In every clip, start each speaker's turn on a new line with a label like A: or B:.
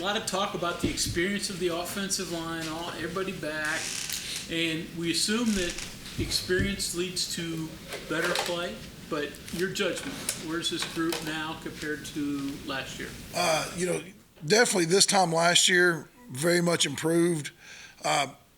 A: lot of talk about the experience of the offensive line, everybody back, and we assume that experience leads to better play. But your judgment, where's this group now compared to last year?
B: Definitely this time last year, very much improved.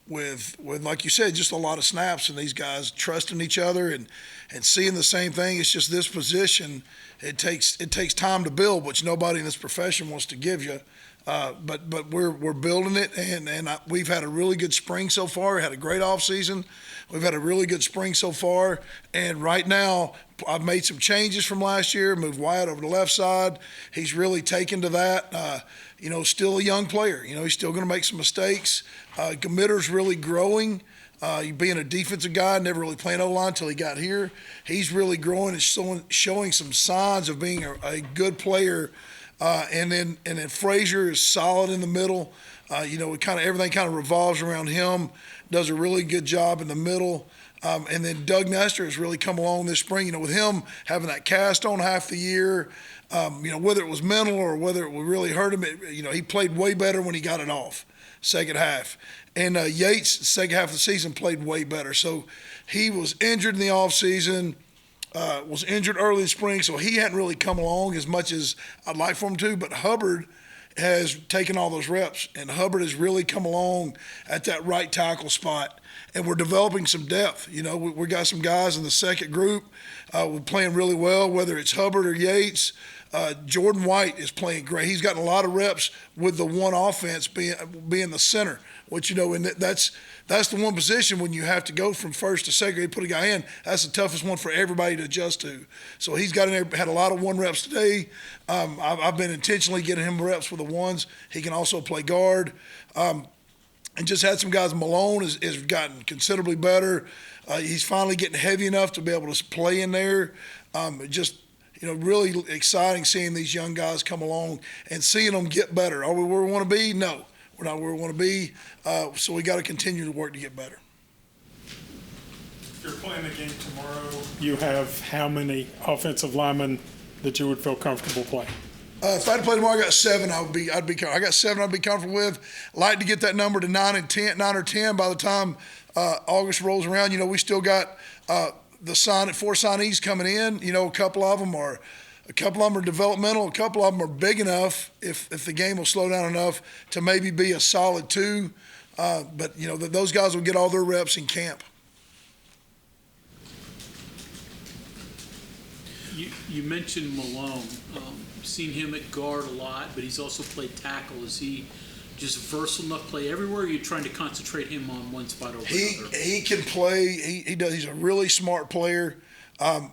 B: With like you said, just a lot of snaps and these guys trusting each other and seeing the same thing. It's just this position, it takes time to build, which nobody in this profession wants to give you. But we're building it, and we've had a really good spring so far. We had a great offseason. We've had a really good spring so far, and right now I've made some changes from last year, moved Wyatt over to the left side. He's really taken to that. Still a young player. He's still going to make some mistakes. Gamitter's really growing. Being a defensive guy, never really playing O-line until he got here. He's really growing and showing some signs of being a good player. And then Frazier is solid in the middle. Everything kind of revolves around him. Does a really good job in the middle. And then Doug Nestor has really come along this spring. With him having that cast on half the year, whether it was mental or whether it would really hurt him, he played way better when he got it off, second half. And Yates, second half of the season, played way better. So he was injured in the offseason. Was injured early in spring, so he hadn't really come along as much as I'd like for him to. But Hubbard has taken all those reps, and Hubbard has really come along at that right tackle spot. And we're developing some depth. We got some guys in the second group. We're playing really well, whether it's Hubbard or Yates. Jordan White is playing great. He's gotten a lot of reps with the one offense being the center, which, and that's the one position when you have to go from first to second, you put a guy in, that's the toughest one for everybody to adjust to. So he's got in there, had a lot of one reps today. I've been intentionally getting him reps for the ones. He can also play guard. And just had some guys. Malone has gotten considerably better. He's finally getting heavy enough to be able to play in there. Really exciting seeing these young guys come along and seeing them get better. Are we where we want to be? No, we're not where we want to be. So we got to continue to work to get better.
C: If you're playing the game tomorrow, you have how many offensive linemen that you would feel comfortable playing?
B: If I had to play tomorrow, I got 7. I got 7. I'd be comfortable with. Like to get that number to 9 or 10 by the time August rolls around. We still got the 4 signees coming in. A couple of them are developmental. A couple of them are big enough if the game will slow down enough to maybe be a solid 2. But those guys will get all their reps in camp.
A: You mentioned Malone. Seen him at guard a lot, but he's also played tackle. Is he just versatile enough to play everywhere, or are you trying to concentrate him on one spot over another?
B: He can play. He does. He's a really smart player.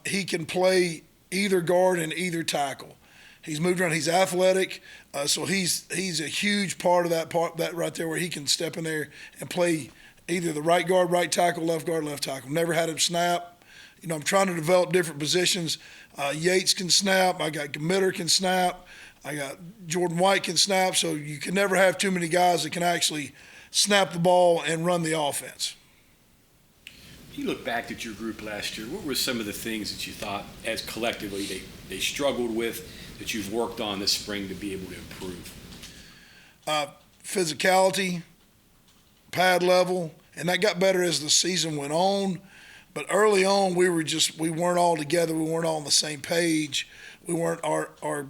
B: He can play either guard and either tackle. He's moved around. He's athletic, so he's a huge part of that right there, where he can step in there and play either the right guard, right tackle, left guard, left tackle. Never had him snap. I'm trying to develop different positions. Yates can snap. I got Gamitter can snap. I got Jordan White can snap. So you can never have too many guys that can actually snap the ball and run the offense.
D: You look back at your group last year. What were some of the things that you thought, as collectively, they struggled with that you've worked on this spring to be able to improve?
B: Physicality, pad level, and that got better as the season went on. But early on, we weren't all together. We weren't all on the same page. We weren't our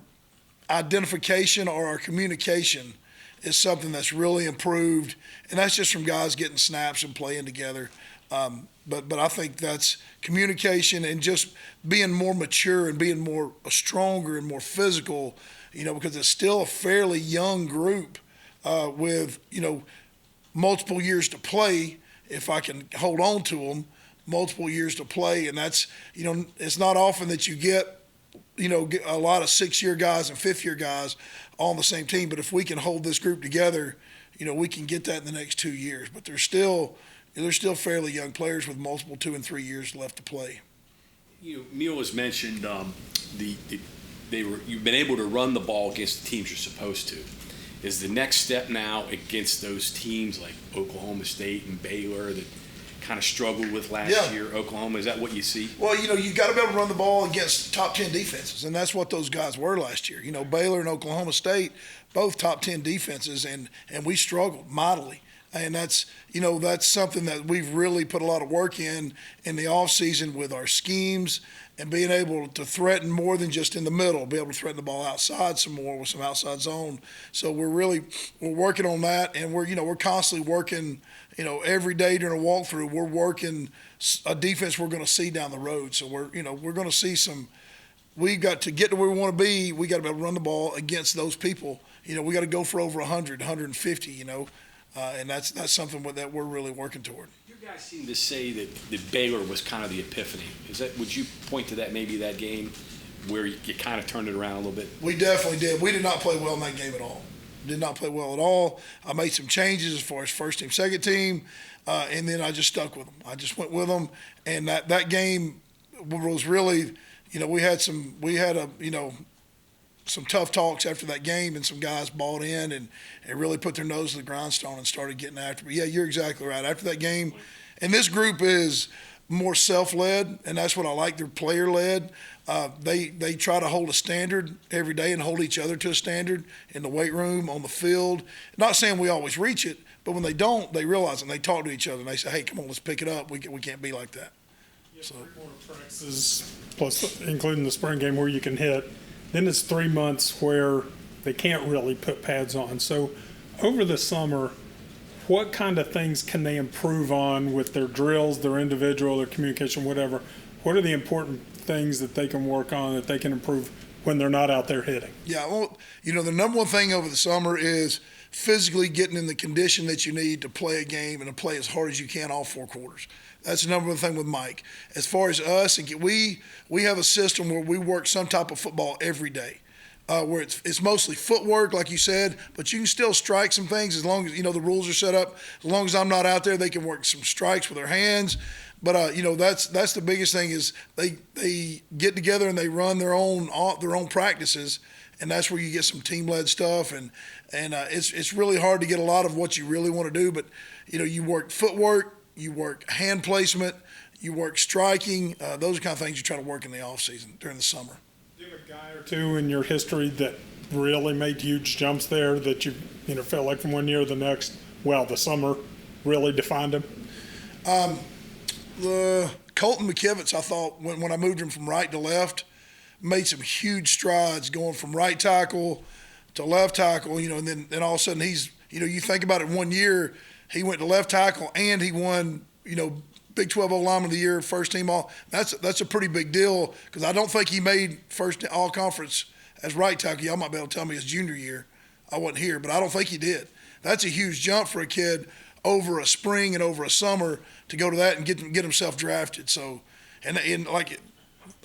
B: identification or our communication is something that's really improved, and that's just from guys getting snaps and playing together. But I think that's communication and just being more mature and being more stronger and more physical. Because it's still a fairly young group with multiple years to play. If I can hold on to them. Multiple years to play, and that's it's not often that you get a lot of 6-year guys and 5th-year guys all on the same team. But if we can hold this group together, we can get that in the next 2 years. But they're still fairly young players with multiple 2 and 3 years left to play.
D: Neil has mentioned you've been able to run the ball against the teams you're supposed to. Is the next step now against those teams like Oklahoma State and Baylor that kind of struggled with last year, Oklahoma? Is that what you see?
B: Well, you got to be able to run the ball against top 10 defenses, and that's what those guys were last year. Baylor and Oklahoma State both top 10 defenses, and we struggled mightily. And that's something that we've really put a lot of work in the offseason with our schemes and being able to threaten more than just in the middle, be able to threaten the ball outside some more with some outside zone. So we're working on that, and we're constantly working, every day during a walkthrough, we're working a defense we're going to see down the road. So we're going to see we got to get to where we want to be. We got to be able to run the ball against those people. We got to go for over 100, 150, and that's something that we're really working toward.
D: You guys seem to say that Baylor was kind of the epiphany. Would you point to that, maybe that game where you kind of turned it around a little bit?
B: We definitely did. We did not play well in that game at all. Did not play well at all. I made some changes as far as first team, second team, and then I just stuck with them. I just went with them, and that game was really, we had some tough talks after that game, and some guys bought in and really put their nose to the grindstone and started getting after me. Yeah, you're exactly right. After that game, and this group is more self-led, and that's what I like. They're player-led. They try to hold a standard every day and hold each other to a standard in the weight room, on the field. Not saying we always reach it, but when they don't, they realize it, and they talk to each other, and they say, hey, come on, let's pick it up. We can't be like that.
C: So 3 more practices, plus including the spring game where you can hit. Then it's 3 months where they can't really put pads on. So over the summer, what kind of things can they improve on with their drills, their individual, their communication, whatever? What are the important things that they can work on, that they can improve when they're not out there hitting?
B: Yeah, well, the number one thing over the summer is physically getting in the condition that you need to play a game and to play as hard as you can all 4 quarters. That's the number one thing with Mike. As far as us, we have a system where we work some type of football every day, where it's mostly footwork, like you said, but you can still strike some things as long as, the rules are set up. As long as I'm not out there, they can work some strikes with their hands. But, that's the biggest thing is they get together and they run their own practices, and that's where you get some team-led stuff. And it's really hard to get a lot of what you really want to do, but, you work footwork, you work hand placement, you work striking. Those are kind of things you try to work in the offseason during the summer.
C: Do you have a guy or two in your history that really made huge jumps there that you felt like from one year to the next, the summer really defined him?
B: Colton McKivitz, I thought, when I moved him from right to left, made some huge strides going from right tackle to left tackle, and then all of a sudden he's, you think about it, 1 year, he went to left tackle and he won, Big 12 O-Lineman of the Year, first team all. That's a pretty big deal because I don't think he made first all-conference as right tackle. Y'all might be able to tell me his junior year. I wasn't here, but I don't think he did. That's a huge jump for a kid over a spring and over a summer to go to that and get himself drafted. So, and like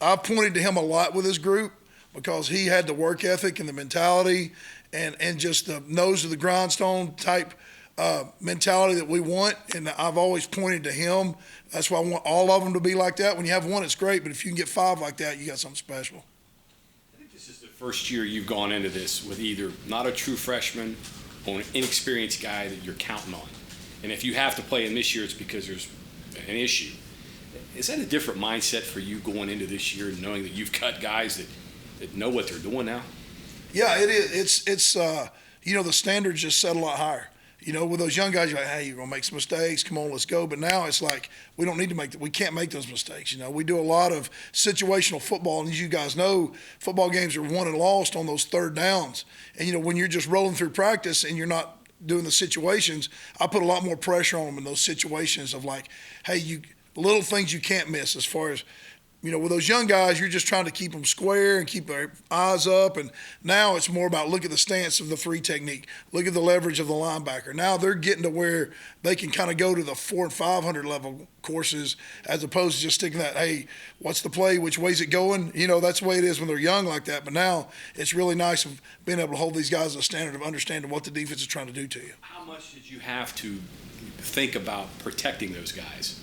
B: I've pointed to him a lot with this group because he had the work ethic and the mentality and just the nose to the grindstone type mentality that we want, and I've always pointed to him. That's why I want all of them to be like that. When you have one, it's great, but if you can get 5 like that, you got something special.
D: I think this is the first year you've gone into this with either not a true freshman or an inexperienced guy that you're counting on. And if you have to play him this year, it's because there's an issue. Is that a different mindset for you going into this year, knowing that you've cut guys that know what they're doing now?
B: Yeah, it is. It's the standards just set a lot higher. With those young guys, you're like, hey, you're going to make some mistakes. Come on, let's go. But now it's like we don't need to we can't make those mistakes. We do a lot of situational football. And as you guys know, football games are won and lost on those third downs. And, when you're just rolling through practice and you're not doing the situations, I put a lot more pressure on them in those situations of like, hey, little things you can't miss as far as, with those young guys, you're just trying to keep them square and keep their eyes up. And now it's more about look at the stance of the 3 technique, look at the leverage of the linebacker. Now they're getting to where they can kind of go to the 400 and 500 level courses as opposed to just sticking that, hey, what's the play, which way's it going? That's the way it is when they're young like that. But now it's really nice of being able to hold these guys to a standard of understanding what the defense is trying to do to you.
D: How much did you have to think about protecting those guys?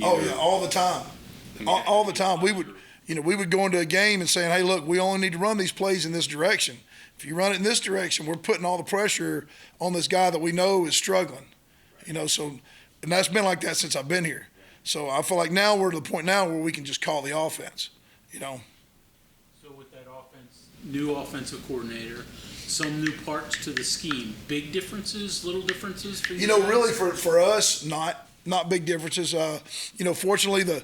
B: Oh, yeah, all the time. All the time. We would go into a game and saying, hey, look, we only need to run these plays in this direction. If you run it in this direction, we're putting all the pressure on this guy that we know is struggling. So, and that's been like that since I've been here. So I feel like now we're to the point now where we can just call the offense,
A: So with that new offensive coordinator, some new parts to the scheme. Big differences, little differences for you?
B: You know,
A: guys?
B: really for us, not big differences. Fortunately, the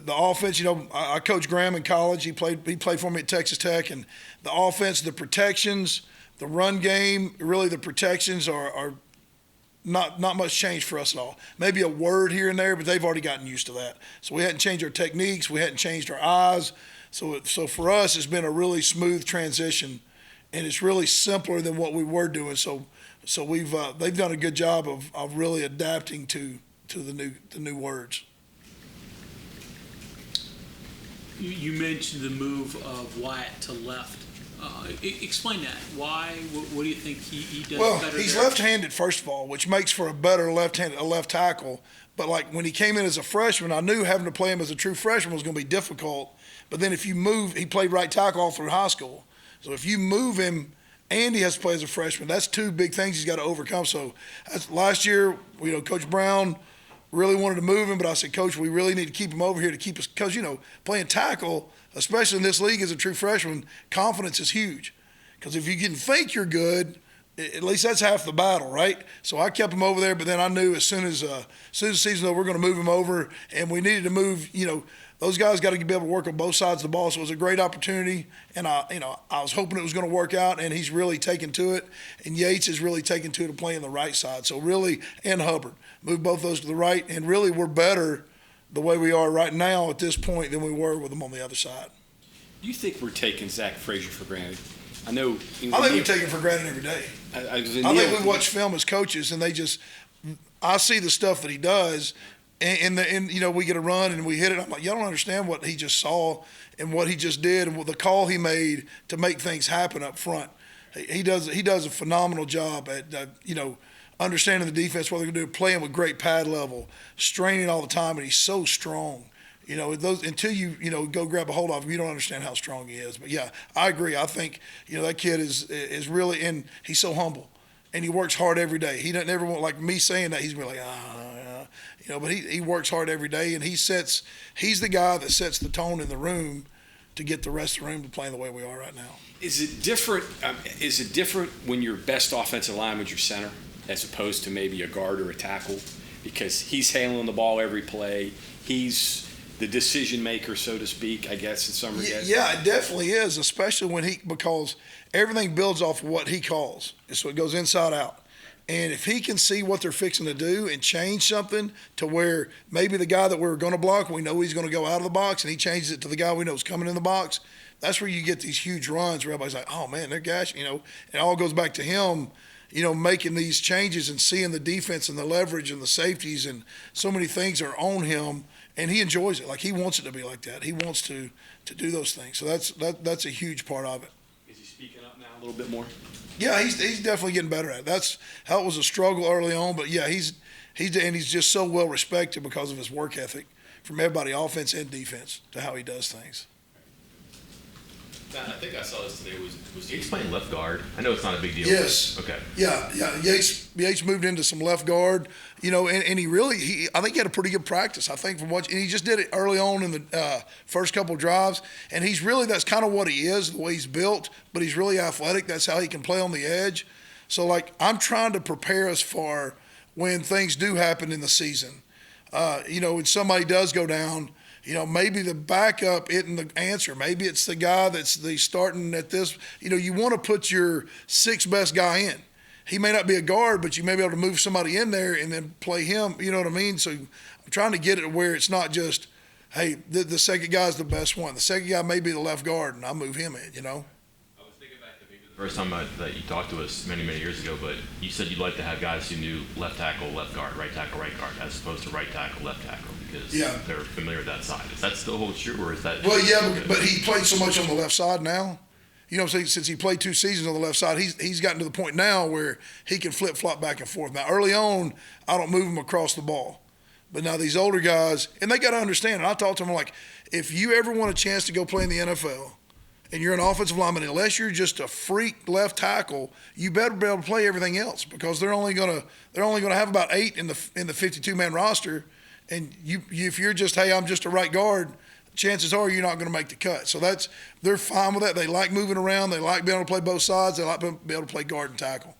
B: offense. I coached Graham in college. He played for me at Texas Tech, and the offense, the protections, the run game, really the protections are not much change for us at all. Maybe a word here and there, but they've already gotten used to that. So we hadn't changed our techniques. We hadn't changed our eyes. So for us, it's been a really smooth transition, and it's really simpler than what we were doing. So they've done a good job of really adapting to the new words.
A: You mentioned the move of Wyatt to left. Explain that. Why? What do you think he does
B: Well,
A: better
B: he's
A: there?
B: left-handed, first of all, which makes for a better left tackle. But like when he came in as a freshman, I knew having to play him as a true freshman was going to be difficult. But then if you move, he played right tackle all through high school. So if you move him and he has to play as a freshman, that's two big things he's got to overcome. So last year, Coach Brown really wanted to move him, but I said, Coach, we really need to keep him over here to keep us, because, playing tackle, especially in this league as a true freshman, confidence is huge. Because if you can think you're good, at least that's half the battle, right? So I kept him over there, but then I knew as soon as the season over, we're going to move him over, and we needed to move, those guys got to be able to work on both sides of the ball. So it was a great opportunity, and I was hoping it was going to work out, and he's really taken to it. And Yates is really taken to it, playing the right side. So really, and Hubbard, move both those to the right, and really we're better the way we are right now at this point than we were with them on the other side.
D: Do you think we're taking Zach Frazier for granted? I know.
B: I think we take it for granted every day. I think we watch film as coaches, and I see the stuff that he does. And we get a run and we hit it. I'm like, y'all don't understand what he just saw and what he just did and what the call he made to make things happen up front. He does a phenomenal job at understanding the defense, what they're going to do, playing with great pad level, straining all the time, and he's so strong. Until you go grab a hold of him, you don't understand how strong he is. But yeah, I agree. I think that kid is really, and he's so humble, and he works hard every day. He doesn't ever want, like me saying that, he's really like but he works hard every day, and he's the guy that sets the tone in the room to get the rest of the room to playing the way we are right now.
D: Is it different? When your best offensive lineman's your center, as opposed to maybe a guard or a tackle, because he's handling the ball every play? He's the decision maker, so to speak, I guess, in some regards.
B: Yeah, it definitely is, especially because everything builds off of what he calls, so it goes inside out. And if he can see what they're fixing to do and change something to where maybe the guy that we're going to block, we know he's going to go out of the box, and he changes it to the guy we know is coming in the box, that's where you get these huge runs where everybody's like, oh, man, they're gashing, It all goes back to him, making these changes and seeing the defense and the leverage and the safeties, and so many things are on him, and he enjoys it. Like, he wants it to be like that. He wants to do those things. So that's a huge part of it.
D: Is he speaking up now a little bit more?
B: Yeah, he's definitely getting better at it. That's how it was a struggle early on, but yeah, he's just so well respected because of his work ethic from everybody, offense and defense, to how he does things.
E: Matt, I think I saw this today. Was Yates playing left guard? I know it's not a big deal.
B: Yes.
E: Okay.
B: Yeah. Yates moved into some left guard, and I think he had a pretty good practice. I think and he just did it early on in the first couple of drives, and that's kind of what he is, the way he's built, but he's really athletic. That's how he can play on the edge. So, I'm trying to prepare us for when things do happen in the season. When somebody does go down, maybe the backup isn't the answer. Maybe it's the guy that's the starting at this. You want to put your sixth best guy in. He may not be a guard, but you may be able to move somebody in there and then play him. You know what I mean? So I'm trying to get it where it's not just, hey, the second guy's the best one. The second guy may be the left guard, and I move him in,
E: I was thinking back to maybe the first time that you talked to us many, many years ago, but you said you'd like to have guys who knew left tackle, left guard, right guard, as opposed to right tackle, left tackle, because they're familiar with that side. Does that still hold true, or is that?
B: Well, yeah, but he played so much on the left side now. Since he played 2 seasons on the left side, he's gotten to the point now where he can flip-flop back and forth. Now, early on, I don't move him across the ball. But now these older guys, and they got to understand, and I talk to them like, if you ever want a chance to go play in the NFL and you're an offensive lineman, unless you're just a freak left tackle, you better be able to play everything else, because they're only gonna have about 8 in the 52-man roster, and if you're just, hey, I'm just a right guard, chances are you're not going to make the cut. So they're fine with that. They like moving around. They like being able to play both sides. They like being able to play guard and tackle.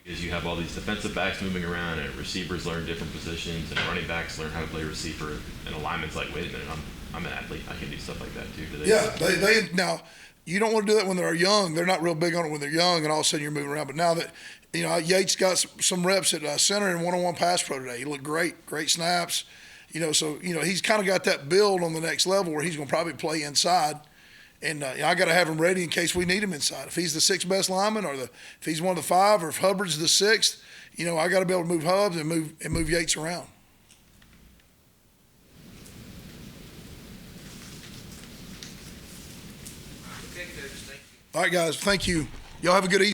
E: Because you have all these defensive backs moving around, and receivers learn different positions, and running backs learn how to play receiver, and a lineman's like, wait a minute, I'm an athlete. I can do stuff like that too. Do they?
B: Yeah, they now you don't want to do that when they're young. They're not real big on it when they're young, and all of a sudden you're moving around. But now that Yates got some reps at center and one-on-one pass pro today, he looked great snaps. So he's kind of got that build on the next level where he's going to probably play inside. And I got to have him ready in case we need him inside. If he's the sixth best lineman, or if he's one of the five, or if Hubbard's the sixth, I got to be able to move Hubbs and move Yates around.
F: Okay, Coach, thank you.
B: All right, guys, thank you. Y'all have a good evening.